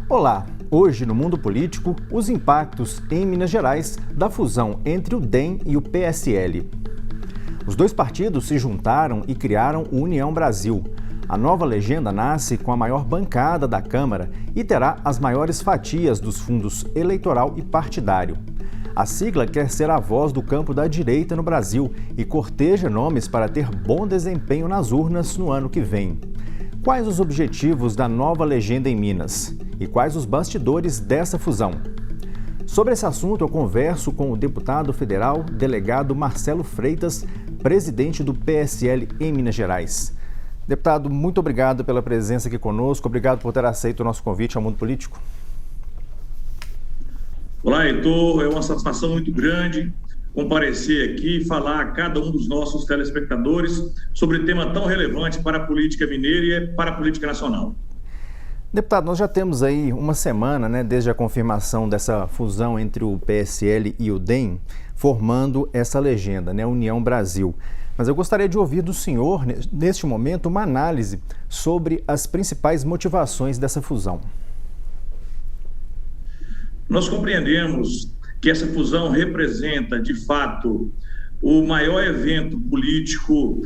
Olá! Hoje, no mundo político, os impactos em Minas Gerais da fusão entre o DEM e o PSL. Os dois partidos se juntaram e criaram o União Brasil. A nova legenda nasce com a maior bancada da Câmara e terá as maiores fatias dos fundos eleitoral e partidário. A sigla quer ser a voz do campo da direita no Brasil e corteja nomes para ter bom desempenho nas urnas no ano que vem. Quais os objetivos da nova legenda em Minas? E quais os bastidores dessa fusão? Sobre esse assunto, eu converso com o deputado federal, delegado Marcelo Freitas, presidente do PSL em Minas Gerais. Deputado, muito obrigado pela presença aqui conosco, obrigado por ter aceito o nosso convite ao Mundo Político. Olá, Heitor, é uma satisfação muito grande comparecer aqui e falar a cada um dos nossos telespectadores sobre tema tão relevante para a política mineira e para a política nacional. Deputado, nós já temos aí uma semana, desde a confirmação dessa fusão entre o PSL e o DEM, formando essa legenda, União Brasil. Mas eu gostaria de ouvir do senhor, neste momento, uma análise sobre as principais motivações dessa fusão. Nós compreendemos que essa fusão representa, de fato, o maior evento político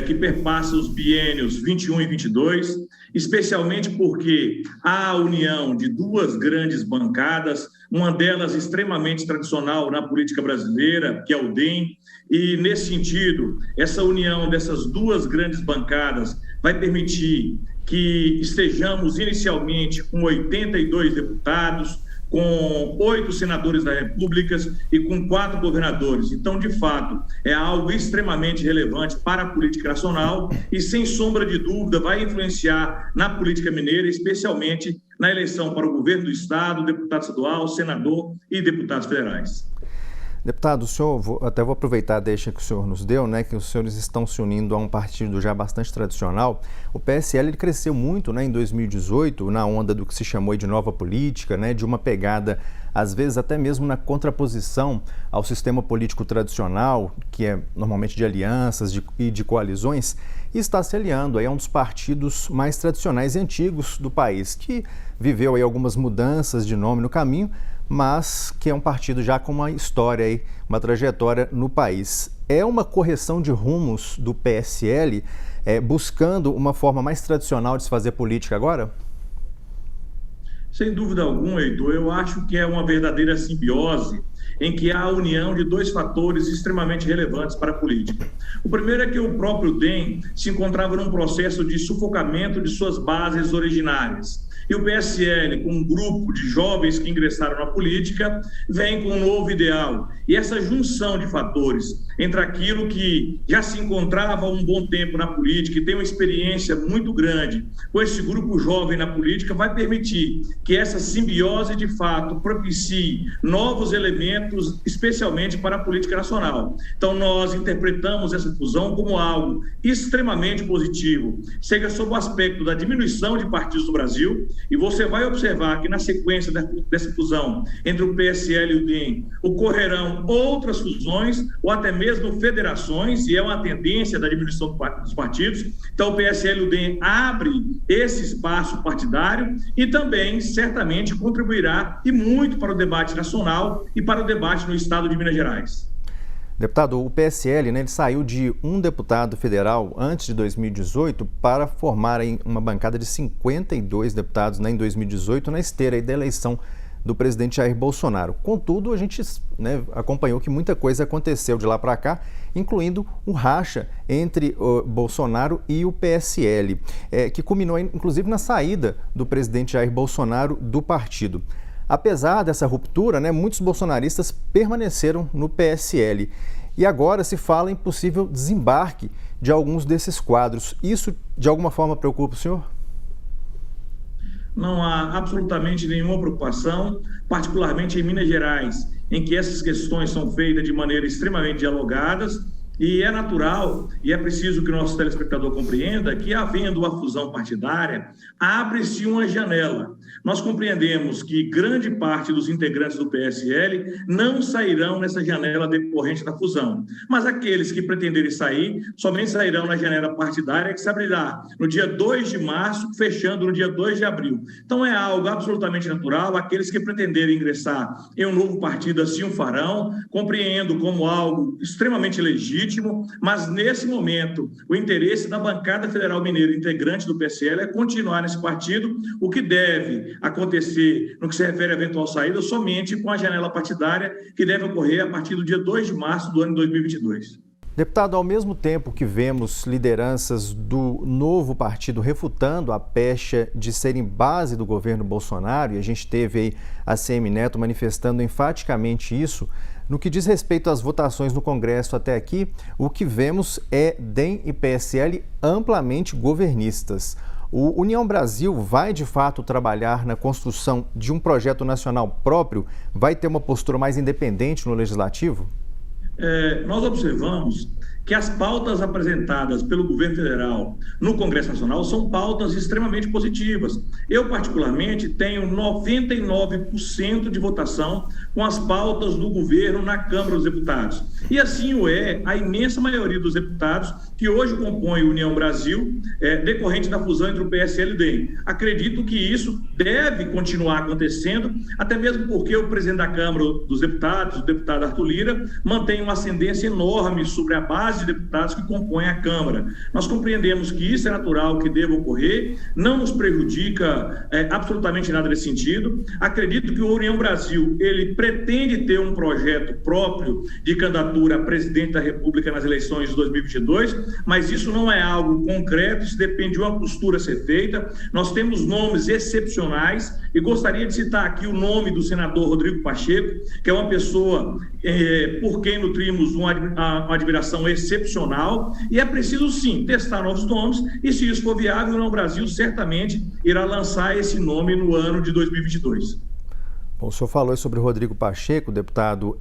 que perpassa os biênios 21 e 22, especialmente porque há a união de duas grandes bancadas, uma delas extremamente tradicional na política brasileira, que é o DEM, e, nesse sentido, essa união dessas duas grandes bancadas vai permitir que estejamos inicialmente com 82 deputados, com 8 senadores da República e com 4 governadores. Então, de fato, é algo extremamente relevante para a política nacional e, sem sombra de dúvida, vai influenciar na política mineira, especialmente na eleição para o governo do Estado, deputado estadual, senador e deputados federais. Deputado, o senhor, até vou aproveitar a deixa que o senhor nos deu, que os senhores estão se unindo a um partido já bastante tradicional. O PSL ele cresceu muito em 2018, na onda do que se chamou de nova política, de uma pegada, às vezes até mesmo na contraposição ao sistema político tradicional, que é normalmente de alianças e de coalizões, e está se aliando a um dos partidos mais tradicionais e antigos do país, que viveu aí algumas mudanças de nome no caminho, mas que é um partido já com uma história, uma trajetória no país. É uma correção de rumos do PSL, buscando uma forma mais tradicional de se fazer política agora? Sem dúvida alguma, Heitor, eu acho que é uma verdadeira simbiose em que há a união de dois fatores extremamente relevantes para a política. O primeiro é que o próprio DEM se encontrava num processo de sufocamento de suas bases originárias. E o PSL, com um grupo de jovens que ingressaram na política, vem com um novo ideal. E essa junção de fatores entre aquilo que já se encontrava há um bom tempo na política e tem uma experiência muito grande com esse grupo jovem na política, vai permitir que essa simbiose, de fato, propicie novos elementos, especialmente para a política nacional. Então, nós interpretamos essa fusão como algo extremamente positivo, seja sob o aspecto da diminuição de partidos do Brasil, e você vai observar que na sequência dessa fusão entre o PSL e o DEM ocorrerão outras fusões ou até mesmo federações, e é uma tendência da diminuição dos partidos. Então o PSL e o DEM abre esse espaço partidário e também certamente contribuirá e muito para o debate nacional e para o debate no estado de Minas Gerais. Deputado, o PSL ele saiu de um deputado federal antes de 2018 para formar uma bancada de 52 deputados em 2018, na esteira da eleição do presidente Jair Bolsonaro. Contudo, a gente acompanhou que muita coisa aconteceu de lá para cá, incluindo o racha entre o Bolsonaro e o PSL, que culminou inclusive na saída do presidente Jair Bolsonaro do partido. Apesar dessa ruptura, muitos bolsonaristas permaneceram no PSL. E agora se fala em possível desembarque de alguns desses quadros. Isso, de alguma forma, preocupa o senhor? Não há absolutamente nenhuma preocupação, particularmente em Minas Gerais, em que essas questões são feitas de maneira extremamente dialogadas. E é natural, e é preciso que o nosso telespectador compreenda que, havendo a fusão partidária, abre-se uma janela. Nós compreendemos que grande parte dos integrantes do PSL não sairão nessa janela decorrente da fusão, mas aqueles que pretenderem sair, somente sairão na janela partidária que se abrirá no dia 2 de março, fechando no dia 2 de abril. Então, é algo absolutamente natural. Aqueles que pretenderem ingressar em um novo partido assim o farão, compreendo como algo extremamente legítimo, mas nesse momento o interesse da bancada federal mineira integrante do PSL é continuar nesse partido, o que deve acontecer no que se refere à eventual saída somente com a janela partidária que deve ocorrer a partir do dia 2 de março do ano 2022. Deputado, ao mesmo tempo que vemos lideranças do novo partido refutando a pecha de serem base do governo Bolsonaro, e a gente teve aí a CM Neto manifestando enfaticamente isso, no que diz respeito às votações no Congresso até aqui, o que vemos é DEM e PSL amplamente governistas. O União Brasil vai, de fato, trabalhar na construção de um projeto nacional próprio? Vai ter uma postura mais independente no Legislativo? Nós observamos que as pautas apresentadas pelo governo federal no Congresso Nacional são pautas extremamente positivas. Eu, particularmente, tenho 99% de votação com as pautas do governo na Câmara dos Deputados. E assim o é a imensa maioria dos deputados que hoje compõem a União Brasil, decorrente da fusão entre o PSL e o DEM. Acredito que isso deve continuar acontecendo, até mesmo porque o presidente da Câmara dos Deputados, o deputado Arthur Lira, mantém uma ascendência enorme sobre a base de deputados que compõem a Câmara. Nós compreendemos que isso é natural, que deva ocorrer, não nos prejudica absolutamente nada nesse sentido. Acredito que o União Brasil, ele pretende ter um projeto próprio de candidatura a presidente da República nas eleições de 2022, mas isso não é algo concreto, isso depende de uma postura a ser feita. Nós temos nomes excepcionais e gostaria de citar aqui o nome do senador Rodrigo Pacheco, que é uma pessoa por quem nutrimos uma admiração excepcional, e é preciso sim testar novos nomes, e se isso for viável, o União Brasil certamente irá lançar esse nome no ano de 2022. Bom, o senhor falou sobre o Rodrigo Pacheco, deputado,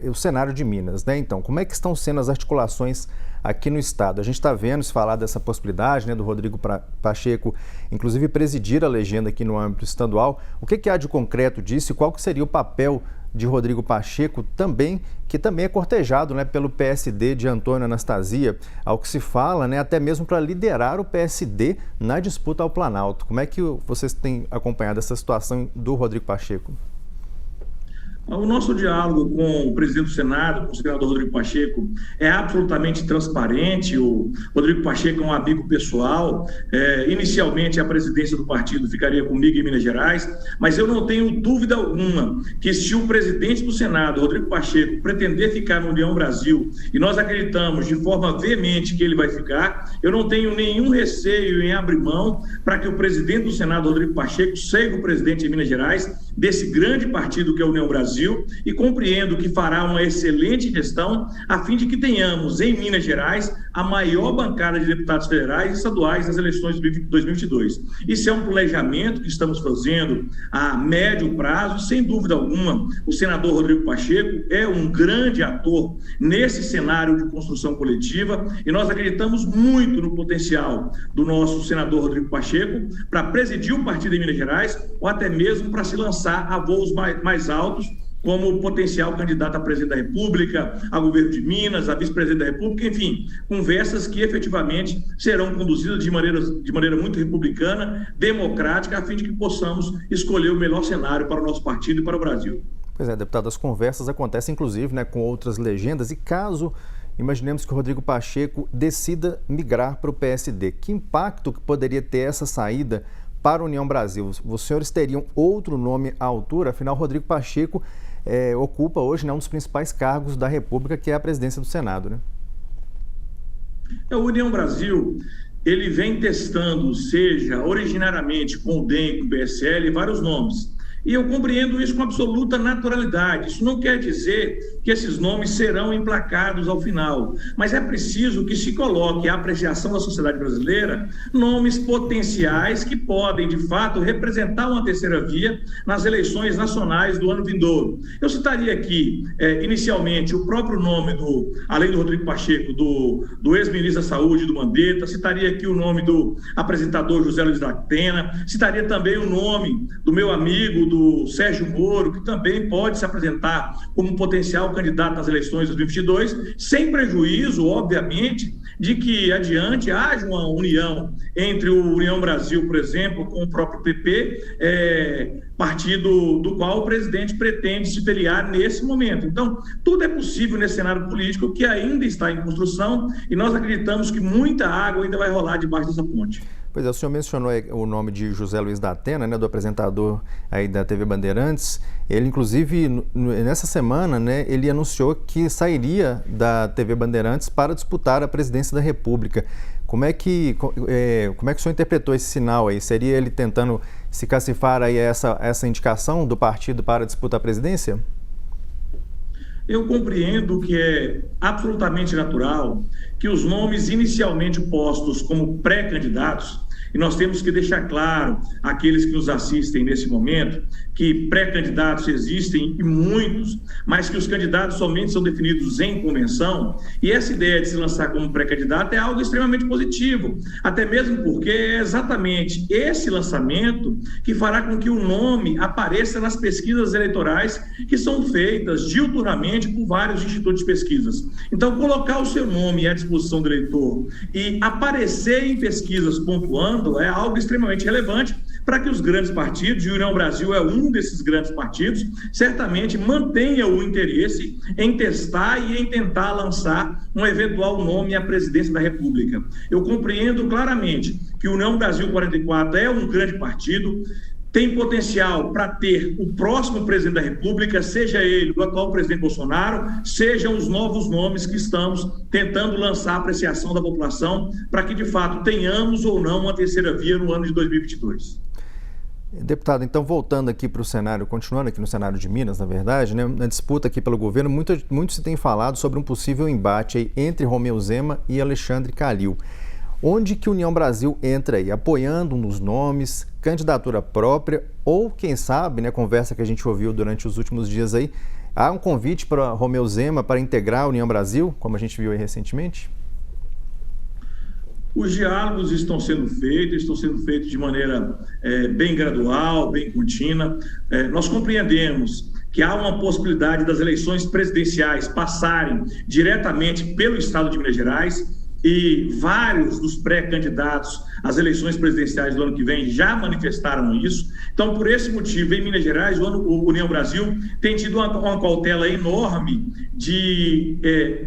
o cenário de Minas, né? Então, como é que estão sendo as articulações aqui no estado? A gente está vendo se falar dessa possibilidade, né, do Rodrigo Pacheco, inclusive presidir a legenda aqui no âmbito estadual. O que há de concreto disso e qual que seria o papel de Rodrigo Pacheco também, que também é cortejado, né, pelo PSD de Antônio Anastasia, ao que se fala, né, até mesmo para liderar o PSD na disputa ao Planalto. Como é que vocês têm acompanhado essa situação do Rodrigo Pacheco? O nosso diálogo com o presidente do Senado, com o senador Rodrigo Pacheco, é absolutamente transparente. O Rodrigo Pacheco é um amigo pessoal. Inicialmente, a presidência do partido ficaria comigo em Minas Gerais, mas eu não tenho dúvida alguma que se o presidente do Senado, Rodrigo Pacheco, pretender ficar no União Brasil, e nós acreditamos de forma veemente que ele vai ficar, eu não tenho nenhum receio em abrir mão para que o presidente do Senado, Rodrigo Pacheco, seja o presidente de Minas Gerais, desse grande partido que é a União Brasil, e compreendo que fará uma excelente gestão a fim de que tenhamos em Minas Gerais a maior bancada de deputados federais e estaduais nas eleições de 2022. Isso é um planejamento que estamos fazendo a médio prazo, sem dúvida alguma. O senador Rodrigo Pacheco é um grande ator nesse cenário de construção coletiva e nós acreditamos muito no potencial do nosso senador Rodrigo Pacheco para presidir o partido em Minas Gerais ou até mesmo para se lançar a voos mais altos, como potencial candidato a presidente da República, a governo de Minas, a vice-presidente da República, enfim, conversas que efetivamente serão conduzidas de maneira muito republicana, democrática, a fim de que possamos escolher o melhor cenário para o nosso partido e para o Brasil. Pois é, deputado, as conversas acontecem inclusive, né, com outras legendas, e caso imaginemos que o Rodrigo Pacheco decida migrar para o PSD, que impacto que poderia ter essa saída para a União Brasil? Os senhores teriam outro nome à altura? Afinal, Rodrigo Pacheco ocupa hoje, né, um dos principais cargos da República, que é a presidência do Senado, né? A União Brasil, ele vem testando, seja originariamente com o DEM e com o PSL, vários nomes. E eu compreendo isso com absoluta naturalidade. Isso não quer dizer que esses nomes serão emplacados ao final, mas é preciso que se coloque à apreciação da sociedade brasileira nomes potenciais que podem, de fato, representar uma terceira via nas eleições nacionais do ano vindouro. Eu citaria aqui, inicialmente, o próprio nome além do Rodrigo Pacheco, do ex-ministro da Saúde, do Mandetta, citaria aqui o nome do apresentador José Luiz da Atena, citaria também o nome do meu amigo, do Sérgio Moro, que também pode se apresentar como potencial candidato nas eleições de 2022, sem prejuízo, obviamente, de que adiante haja uma união entre o União Brasil, por exemplo, com o próprio PP, partido do qual o presidente pretende se filiar nesse momento. Então, tudo é possível nesse cenário político que ainda está em construção e nós acreditamos que muita água ainda vai rolar debaixo dessa ponte. Pois é, o senhor mencionou o nome de José Luiz da Atena, né, do apresentador aí da TV Bandeirantes. Ele, inclusive, nessa semana, né, ele anunciou que sairia da TV Bandeirantes para disputar a presidência da República. Como é que o senhor interpretou esse sinal aí? Seria ele tentando se cacifar aí essa indicação do partido para disputar a presidência? Eu compreendo que é absolutamente natural que os nomes inicialmente postos como pré-candidatos, e nós temos que deixar claro àqueles que nos assistem nesse momento que pré-candidatos existem e muitos, mas que os candidatos somente são definidos em convenção, e essa ideia de se lançar como pré-candidato é algo extremamente positivo, até mesmo porque é exatamente esse lançamento que fará com que o nome apareça nas pesquisas eleitorais que são feitas diuturnamente por vários institutos de pesquisas. Então, colocar o seu nome à disposição do eleitor e aparecer em pesquisas pontuando é algo extremamente relevante para que os grandes partidos, e o União Brasil é um desses grandes partidos, certamente mantenha o interesse em testar e em tentar lançar um eventual nome à presidência da República. Eu compreendo claramente que o União Brasil 44 é um grande partido, tem potencial para ter o próximo presidente da República, seja ele o atual presidente Bolsonaro, sejam os novos nomes que estamos tentando lançar a apreciação da população para que, de fato, tenhamos ou não uma terceira via no ano de 2022. Deputado, então voltando aqui para o cenário, continuando aqui no cenário de Minas, na verdade, né, na disputa aqui pelo governo, muito se tem falado sobre um possível embate aí entre Romeu Zema e Alexandre Calil. Onde que a União Brasil entra aí? Apoiando um dos nomes, candidatura própria ou, quem sabe, né, conversa que a gente ouviu durante os últimos dias aí, há um convite para Romeu Zema para integrar a União Brasil, como a gente viu aí recentemente? Os diálogos estão sendo feitos de maneira bem gradual, bem contínua. Nós compreendemos que há uma possibilidade das eleições presidenciais passarem diretamente pelo estado de Minas Gerais, e vários dos pré-candidatos às eleições presidenciais do ano que vem já manifestaram isso. Então, por esse motivo, em Minas Gerais, o União Brasil tem tido uma cautela enorme de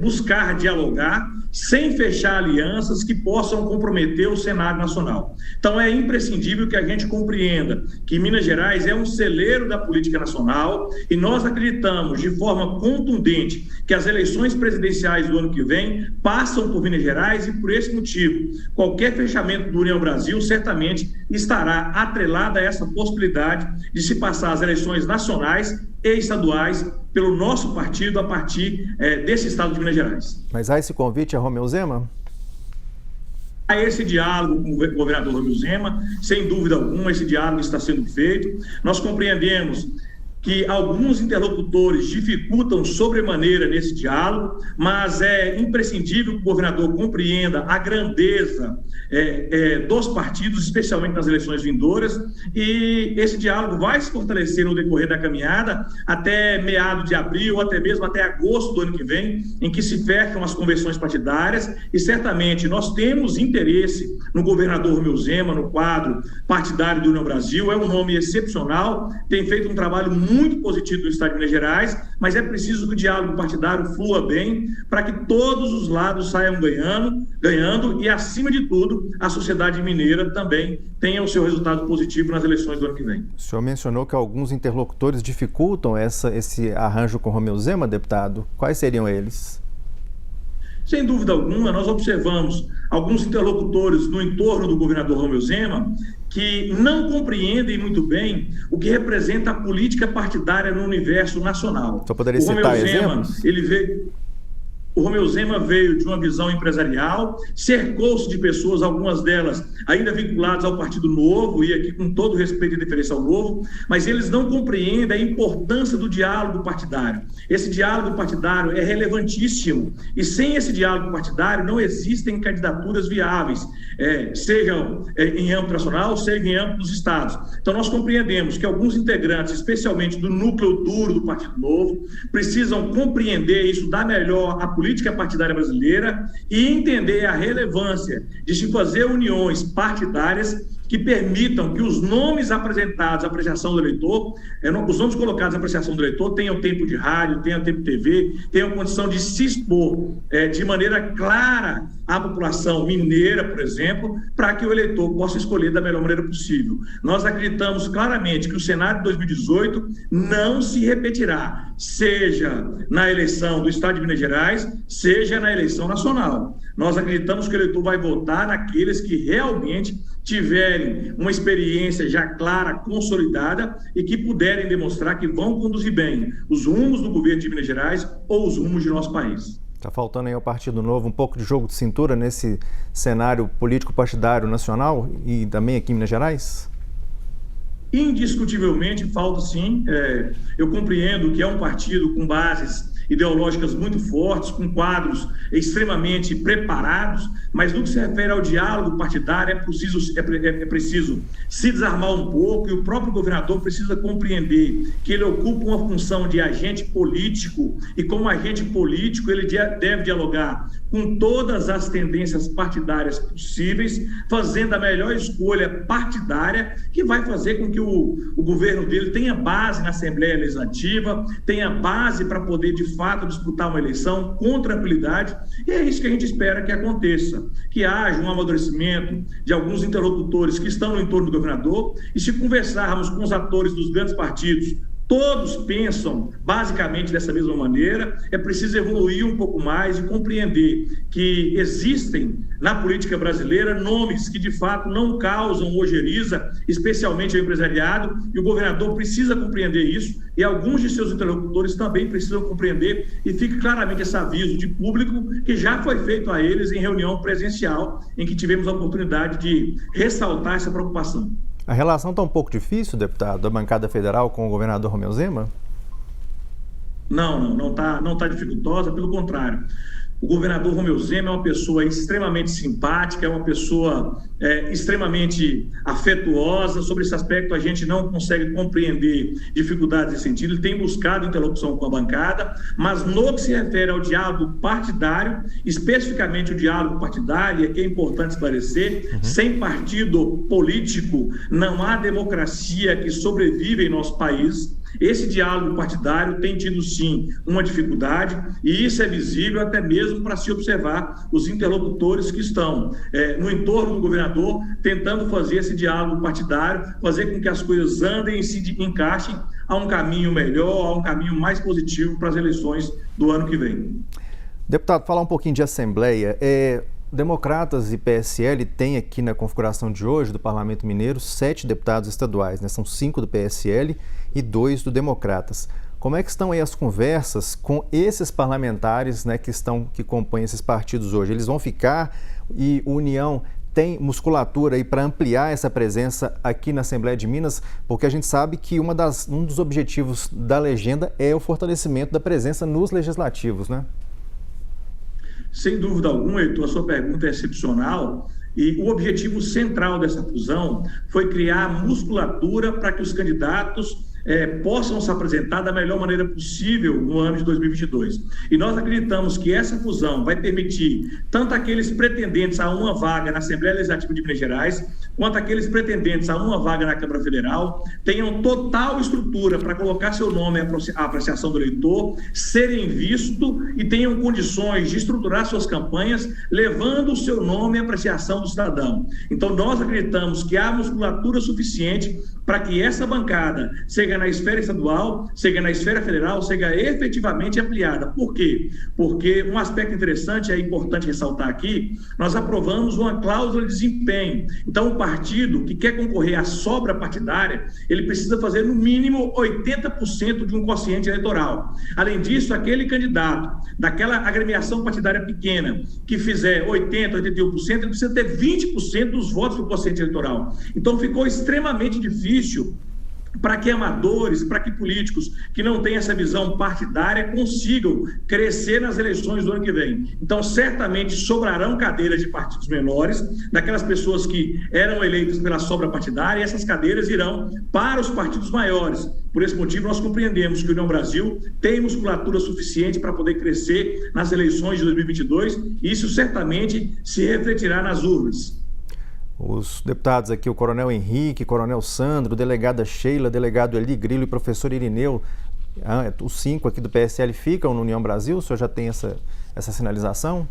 buscar dialogar sem fechar alianças que possam comprometer o cenário nacional. Então, é imprescindível que a gente compreenda que Minas Gerais é um celeiro da política nacional e nós acreditamos de forma contundente que as eleições presidenciais do ano que vem passam por Minas Gerais e, por esse motivo, qualquer fechamento do União Brasil certamente estará atrelado a essa possibilidade de se passar as eleições nacionais e estaduais pelo nosso partido a partir desse estado de Minas Gerais. Mas há esse convite a Romeu Zema? Há esse diálogo com o governador Romeu Zema, sem dúvida alguma, esse diálogo está sendo feito. Nós compreendemos que alguns interlocutores dificultam sobremaneira nesse diálogo, mas é imprescindível que o governador compreenda a grandeza dos partidos, especialmente nas eleições vindouras, e esse diálogo vai se fortalecer no decorrer da caminhada até meados de abril, até mesmo até agosto do ano que vem, em que se fecham as convenções partidárias, e certamente nós temos interesse no governador Romeu Zema, no quadro partidário do União Brasil. É um nome excepcional, tem feito um trabalho muito positivo no estado de Minas Gerais, mas é preciso que o diálogo partidário flua bem para que todos os lados saiam ganhando e, acima de tudo, a sociedade mineira também tenha o seu resultado positivo nas eleições do ano que vem. O senhor mencionou que alguns interlocutores dificultam esse arranjo com Romeu Zema, deputado. Quais seriam eles? Sem dúvida alguma, nós observamos alguns interlocutores no entorno do governador Romeu Zema que não compreendem muito bem o que representa a política partidária no universo nacional. Só poderia citar exemplos? O Romeu Zema veio de uma visão empresarial, cercou-se de pessoas, algumas delas ainda vinculadas ao Partido Novo, e aqui com todo respeito e deferência ao Novo, mas eles não compreendem a importância do diálogo partidário. Esse diálogo partidário é relevantíssimo, e sem esse diálogo partidário não existem candidaturas viáveis, sejam em âmbito nacional, seja em âmbito dos estados. Então nós compreendemos que alguns integrantes, especialmente do núcleo duro do Partido Novo, precisam compreender isso, dar melhor a política partidária brasileira e entender a relevância de se fazer uniões partidárias que permitam que os nomes apresentados à apreciação do eleitor, os nomes colocados à apreciação do eleitor tenham tempo de rádio, tenham tempo de TV, tenham condição de se expor de maneira clara à população mineira, por exemplo, para que o eleitor possa escolher da melhor maneira possível. Nós acreditamos claramente que o cenário de 2018 não se repetirá, seja na eleição do Estado de Minas Gerais, seja na eleição nacional. Nós acreditamos que o eleitor vai votar naqueles que realmente tiverem uma experiência já clara, consolidada e que puderem demonstrar que vão conduzir bem os rumos do governo de Minas Gerais ou os rumos de nosso país. Está faltando aí ao Partido Novo um pouco de jogo de cintura nesse cenário político-partidário nacional e também aqui em Minas Gerais? Indiscutivelmente falta sim. Eu compreendo que é um partido com bases ideológicas muito fortes, com quadros extremamente preparados, mas no que se refere ao diálogo partidário é preciso se desarmar um pouco, e o próprio governador precisa compreender que ele ocupa uma função de agente político, e como agente político ele deve dialogar com todas as tendências partidárias possíveis, fazendo a melhor escolha partidária que vai fazer com que o governo dele tenha base na Assembleia Legislativa, tenha base para poder de fato disputar uma eleição com tranquilidade, e é isso que a gente espera que aconteça, que haja um amadurecimento de alguns interlocutores que estão no entorno do governador, e se conversarmos com os atores dos grandes partidos, todos pensam basicamente dessa mesma maneira, é preciso evoluir um pouco mais e compreender que existem na política brasileira nomes que de fato não causam ojeriza, especialmente ao empresariado, e o governador precisa compreender isso, e alguns de seus interlocutores também precisam compreender, e fique claramente esse aviso de público que já foi feito a eles em reunião presencial, em que tivemos a oportunidade de ressaltar essa preocupação. A relação está um pouco difícil, deputado, da bancada federal com o governador Romeu Zema? Não está dificultosa, pelo contrário. O governador Romeu Zema é uma pessoa extremamente simpática, é uma pessoa extremamente afetuosa. Sobre esse aspecto, a gente não consegue compreender dificuldades nesse sentido. Ele tem buscado interlocução com a bancada, mas no que se refere ao diálogo partidário, especificamente o diálogo partidário, e aqui é importante esclarecer, sem partido político não há democracia que sobrevive em nosso país. Esse diálogo partidário tem tido, sim, uma dificuldade, e isso é visível até mesmo para se observar os interlocutores que estão no entorno do governador, tentando fazer esse diálogo partidário, fazer com que as coisas andem e se encaixem a um caminho melhor, a um caminho mais positivo para as eleições do ano que vem. Deputado, falar um pouquinho de Assembleia. Democratas e PSL têm aqui na configuração de hoje do Parlamento Mineiro 7 deputados estaduais, né? São 5 do PSL e 2 do Democratas. Como é que estão aí as conversas com esses parlamentares, né, que compõem esses partidos hoje? Eles vão ficar e a União tem musculatura aí para ampliar essa presença aqui na Assembleia de Minas? Porque a gente sabe que um dos objetivos da legenda é o fortalecimento da presença nos legislativos, né? Sem dúvida alguma, Heitor, a sua pergunta é excepcional, e o objetivo central dessa fusão foi criar musculatura para que os candidatos possam se apresentar da melhor maneira possível no ano de 2022. E nós acreditamos que essa fusão vai permitir tanto aqueles pretendentes a uma vaga na Assembleia Legislativa de Minas Gerais, quanto aqueles pretendentes a uma vaga na Câmara Federal, tenham total estrutura para colocar seu nome à apreciação do eleitor, serem vistos e tenham condições de estruturar suas campanhas, levando o seu nome à apreciação do cidadão. Então, nós acreditamos que há musculatura suficiente para que essa bancada, seja na esfera estadual, seja na esfera federal, seja efetivamente ampliada. Por quê? Porque um aspecto interessante, é importante ressaltar aqui, nós aprovamos uma cláusula de desempenho. Então, o partido que quer concorrer à sobra partidária, ele precisa fazer no mínimo 80% de um quociente eleitoral. Além disso, aquele candidato daquela agremiação partidária pequena que fizer 80%, 81%, ele precisa ter 20% dos votos do quociente eleitoral. Então ficou extremamente difícil para que amadores, para que políticos que não têm essa visão partidária consigam crescer nas eleições do ano que vem. Então, certamente sobrarão cadeiras de partidos menores, daquelas pessoas que eram eleitas pela sobra partidária, e essas cadeiras irão para os partidos maiores. Por esse motivo, nós compreendemos que a União Brasil tem musculatura suficiente para poder crescer nas eleições de 2022, e isso certamente se refletirá nas urnas. Os deputados aqui, o Coronel Henrique, Coronel Sandro, delegada Sheila, delegado Eli Grillo e professor Irineu, os 5 aqui do PSL ficam no União Brasil? O senhor já tem essa sinalização?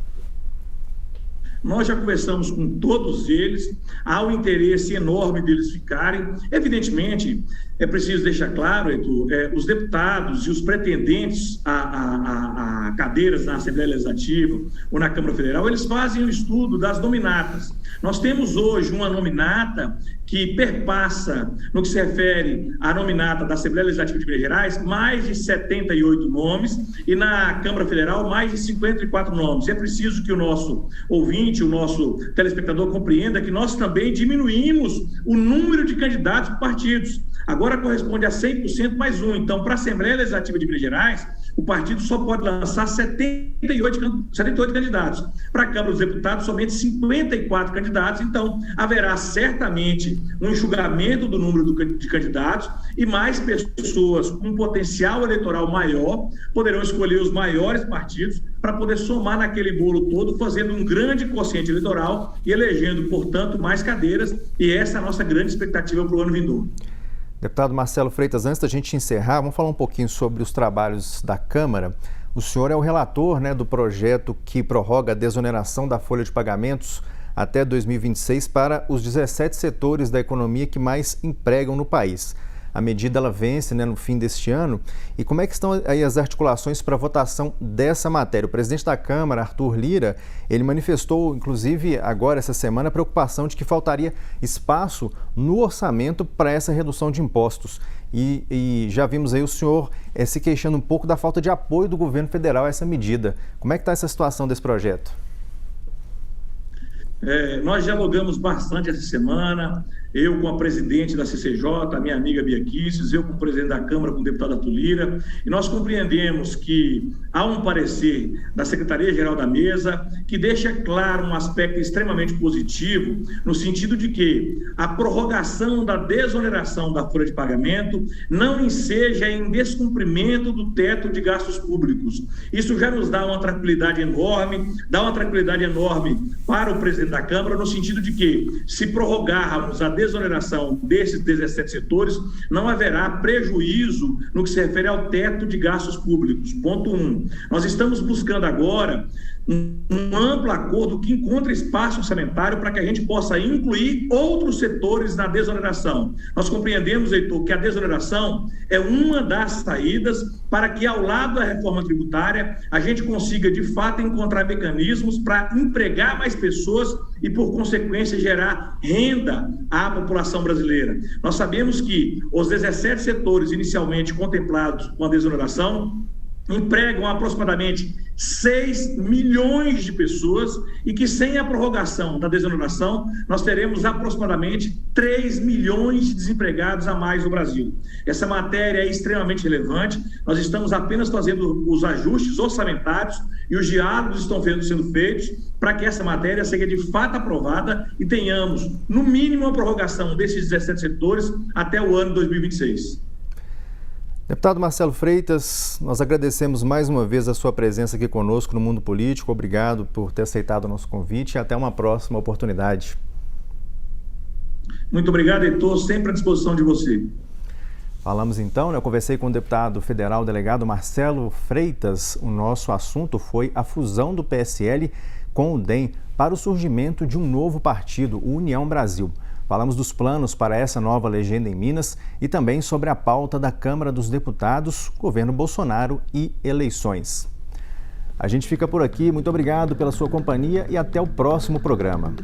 Nós já conversamos com todos eles, há um interesse enorme deles ficarem. Evidentemente, é preciso deixar claro, Heitor, os deputados e os pretendentes a cadeiras na Assembleia Legislativa ou na Câmara Federal, eles fazem o estudo das nominatas. Nós temos hoje uma nominata que perpassa, no que se refere à nominata da Assembleia Legislativa de Minas Gerais, mais de 78 nomes, e na Câmara Federal, mais de 54 nomes. É preciso que o nosso ouvinte, o nosso telespectador compreenda que nós também diminuímos o número de candidatos por partidos. Agora corresponde a 100% mais um. Então, para a Assembleia Legislativa de Minas Gerais, o partido só pode lançar 78 candidatos. Para a Câmara dos Deputados, somente 54 candidatos. Então, haverá certamente um enxugamento do número de candidatos e mais pessoas com potencial eleitoral maior poderão escolher os maiores partidos para poder somar naquele bolo todo, fazendo um grande quociente eleitoral e elegendo, portanto, mais cadeiras. E essa é a nossa grande expectativa para o ano vindouro. Deputado Marcelo Freitas, antes da gente encerrar, vamos falar um pouquinho sobre os trabalhos da Câmara. O senhor é o relator, do projeto que prorroga a desoneração da folha de pagamentos até 2026 para os 17 setores da economia que mais empregam no país. A medida ela vence no fim deste ano. E como é que estão aí as articulações para a votação dessa matéria? O presidente da Câmara, Arthur Lira, ele manifestou, inclusive agora essa semana, a preocupação de que faltaria espaço no orçamento para essa redução de impostos. E já vimos aí o senhor se queixando um pouco da falta de apoio do governo federal a essa medida. Como é que está essa situação desse projeto? Nós dialogamos bastante essa semana, eu com a presidente da CCJ, a minha amiga Bia Kicis, eu com o presidente da Câmara, com o deputado Arthur Lira, e nós compreendemos que há um parecer da Secretaria-Geral da Mesa que deixa claro um aspecto extremamente positivo, no sentido de que a prorrogação da desoneração da folha de pagamento não enseja em descumprimento do teto de gastos públicos. Isso já nos dá uma tranquilidade enorme, para o presidente da Câmara, no sentido de que, se prorrogarmos a desoneração desses 17 setores, não haverá prejuízo no que se refere ao teto de gastos públicos. Ponto 1. Nós estamos buscando agora um amplo acordo que encontre espaço orçamentário para que a gente possa incluir outros setores na desoneração. Nós compreendemos, Heitor, que a desoneração é uma das saídas para que, ao lado da reforma tributária, a gente consiga, de fato, encontrar mecanismos para empregar mais pessoas e, por consequência, gerar renda à população brasileira. Nós sabemos que os 17 setores inicialmente contemplados com a desoneração empregam aproximadamente 6 milhões de pessoas e que, sem a prorrogação da desoneração, nós teremos aproximadamente 3 milhões de desempregados a mais no Brasil. Essa matéria é extremamente relevante, nós estamos apenas fazendo os ajustes orçamentários e os diálogos estão sendo feitos para que essa matéria seja de fato aprovada e tenhamos, no mínimo, a prorrogação desses 17 setores até o ano 2026. Deputado Marcelo Freitas, nós agradecemos mais uma vez a sua presença aqui conosco no Mundo Político. Obrigado por ter aceitado o nosso convite e até uma próxima oportunidade. Muito obrigado, Heitor, sempre à disposição de você. Falamos então, eu conversei com o deputado federal delegado Marcelo Freitas. O nosso assunto foi a fusão do PSL com o DEM para o surgimento de um novo partido, o União Brasil. Falamos dos planos para essa nova legenda em Minas e também sobre a pauta da Câmara dos Deputados, governo Bolsonaro e eleições. A gente fica por aqui, muito obrigado pela sua companhia e até o próximo programa.